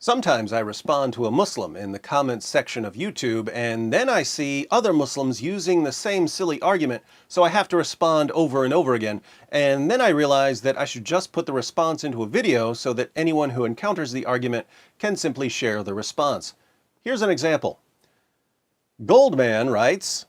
Sometimes I respond to a Muslim in the comments section of YouTube, and then I see other Muslims using the same silly argument, so I have to respond over and over again. And then I realize that I should just put the response into a video so that anyone who encounters the argument can simply share the response. Here's an example. Goldman writes,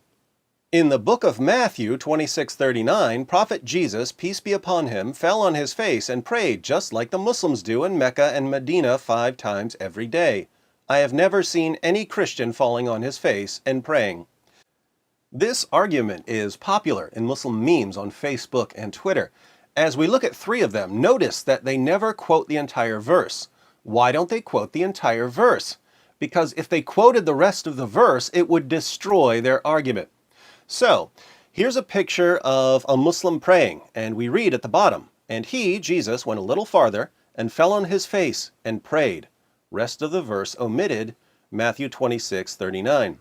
in the book of Matthew 26:39, Prophet Jesus, peace be upon him, fell on his face and prayed just like the Muslims do in Mecca and Medina 5 times every day. I have never seen any Christian falling on his face and praying. This argument is popular in Muslim memes on Facebook and Twitter. As we look at 3 of them, notice that they never quote the entire verse. Why don't they quote the entire verse? Because if they quoted the rest of the verse, it would destroy their argument. So, here's a picture of a Muslim praying, and we read at the bottom, and he, Jesus, went a little farther and fell on his face and prayed. Rest of the verse omitted, Matthew 26:39.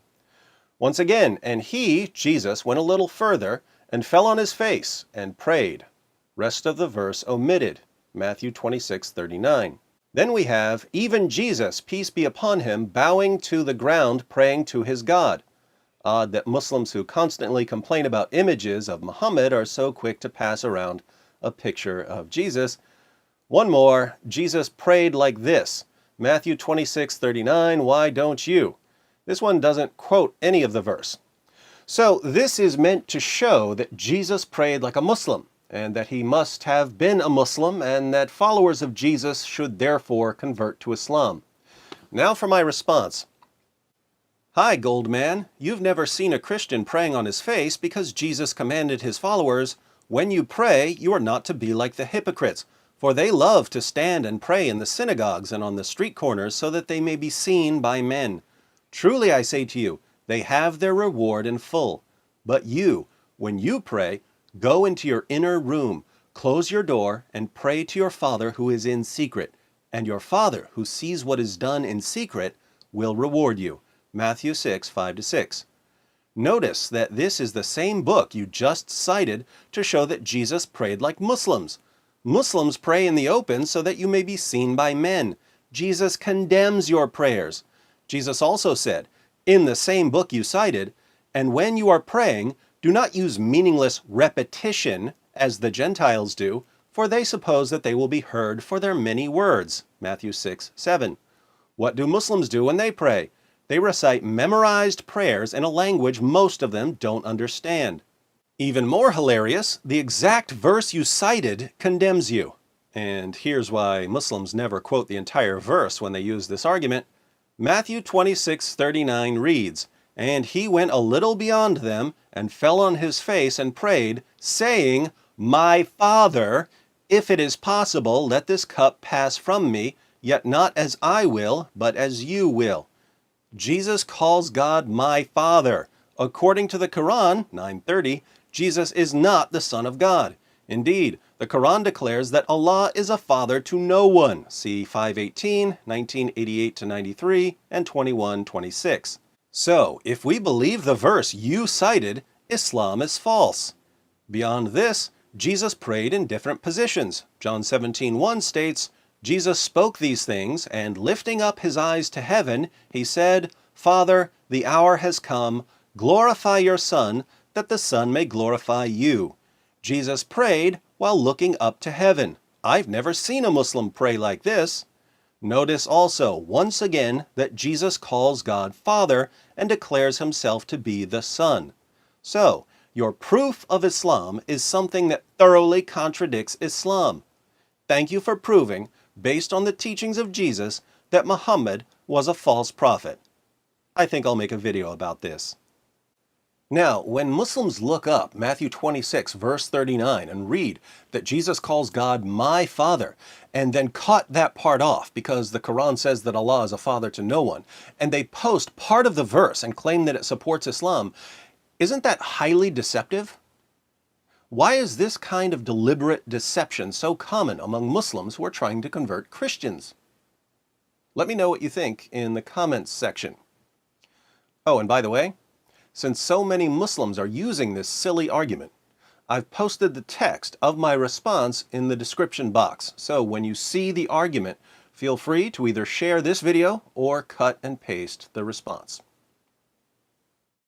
Once again, and he, Jesus, went a little further and fell on his face and prayed. Rest of the verse omitted, Matthew 26:39. Then we have, even Jesus, peace be upon him, bowing to the ground praying to his God. Odd that Muslims who constantly complain about images of Muhammad are so quick to pass around a picture of Jesus. One more, Jesus prayed like this, Matthew 26:39, why don't you? This one doesn't quote any of the verse. So this is meant to show that Jesus prayed like a Muslim, and that he must have been a Muslim, and that followers of Jesus should therefore convert to Islam. Now for my response. Hi, Goldman. You've never seen a Christian praying on his face because Jesus commanded his followers, when you pray, you are not to be like the hypocrites, for they love to stand and pray in the synagogues and on the street corners so that they may be seen by men. Truly I say to you, they have their reward in full. But you, when you pray, go into your inner room, close your door, and pray to your Father who is in secret, and your Father who sees what is done in secret will reward you. Matthew 6:5-6. Notice that this is the same book you just cited to show that Jesus prayed like Muslims. Muslims pray in the open so that you may be seen by men. Jesus condemns your prayers. Jesus also said, in the same book you cited, and when you are praying, do not use meaningless repetition as the Gentiles do, for they suppose that they will be heard for their many words. Matthew 6:7. What do Muslims do when they pray? They recite memorized prayers in a language most of them don't understand. Even more hilarious, the exact verse you cited condemns you. And here's why Muslims never quote the entire verse when they use this argument. Matthew 26:39 reads, and he went a little beyond them and fell on his face and prayed, saying, my Father, if it is possible, let this cup pass from me, yet not as I will, but as you will. Jesus calls God my Father. According to the Quran, 9:30, Jesus is not the Son of God. Indeed, the Quran declares that Allah is a father to no one. See 5:18, 1988-93, and 21:26. So, if we believe the verse you cited, Islam is false. Beyond this, Jesus prayed in different positions. John 17:1 states, Jesus spoke these things, and lifting up his eyes to heaven, he said, Father, the hour has come, glorify your Son, that the Son may glorify you. Jesus prayed while looking up to heaven. I've never seen a Muslim pray like this. Notice also, once again, that Jesus calls God Father and declares himself to be the Son. So, your proof of Islam is something that thoroughly contradicts Islam. Thank you for proving, based on the teachings of Jesus, that Muhammad was a false prophet. I think I'll make a video about this. Now, when Muslims look up Matthew 26, verse 39, and read that Jesus calls God my Father, and then cut that part off because the Quran says that Allah is a father to no one, and they post part of the verse and claim that it supports Islam, isn't that highly deceptive? Why is this kind of deliberate deception so common among Muslims who are trying to convert Christians? Let me know what you think in the comments section. Oh, and by the way, since so many Muslims are using this silly argument, I've posted the text of my response in the description box. So when you see the argument, Feel free to either share this video or cut and paste the response.